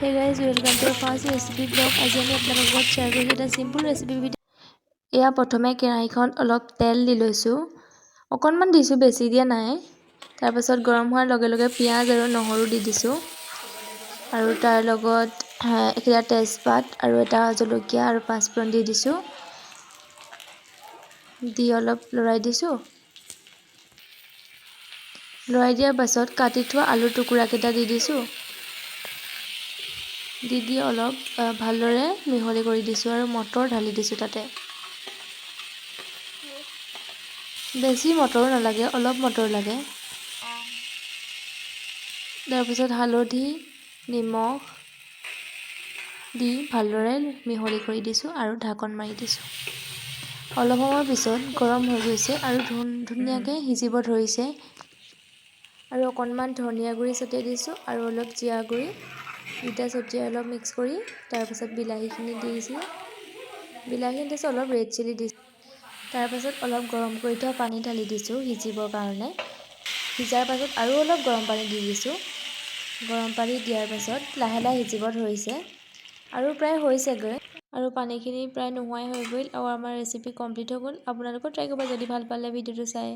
Hey guys, welcome to our first recipe blog. আজি আমি আপোনালোকৰ লগত শ্বেয়াৰ কৰিছোঁ এটা চিম্পল ৰেচিপি ভিডিঅ'। এয়া প্ৰথমে কেৰাহীখন অলপ তেল দি লৈছোঁ। অকণমান দিছোঁ, বেছি দিয়া নাই। তাৰপাছত গৰম হোৱাৰ লগে লগে পিঁয়াজ আৰু নহৰু দি দিছোঁ। আৰু তাৰ লগত এটা তেজপাত আৰু এটা জলকীয়া আৰু পাঁচফোৰণ দি দিছোঁ। দি অলপ লৰাই দিছোঁ। লৰাই দিয়াৰ পাছত কাটি থোৱা আলুৰ টুকুৰাকেইটা দি দিছোঁ। দি অলপ ভালদৰে মিহলি কৰি দিছোঁ আৰু মটৰ ঢালি দিছোঁ তাতে। বেছি মটৰ নালাগে, অলপ মটৰ লাগে। তাৰপিছত হালধি, নিমখ দি ভালদৰে মিহলি কৰি দিছোঁ আৰু ঢাকন মাৰি দিছোঁ। অলপ সময়ৰ পিছত গৰম হৈ গৈছে আৰু ধুনীয়াকৈ সিজিব ধৰিছে। আৰু অকণমান ধনিয়া গুড়ি ছটিয়াই দিছোঁ আৰু অলপ জিৰা গুড়ি দুটা ছটিয়াই অলপ মিক্স কৰি তাৰপাছত বিলাহীখিনি দি দিছোঁ। বিলাহীখিনি দিছোঁ, অলপ ৰেড চিলি দিছোঁ। তাৰপাছত অলপ গৰম কৰি থোৱা পানী ঢালি দিছোঁ সিজিবৰ কাৰণে। সিজাৰ পাছত আৰু অলপ গৰম পানী দি দিছোঁ। গৰম পানী দিয়াৰ পাছত লাহে লাহে সিজিব ধৰিছে আৰু প্ৰায় হৈছেগৈ। আৰু পানীখিনি প্ৰায় নোহোৱাই হৈ গ'ল আৰু আমাৰ ৰেচিপি কমপ্লিট হৈ গ'ল। আপোনালোকেও ট্ৰাই কৰিব যদি ভাল পালে ভিডিঅ'টো চাই।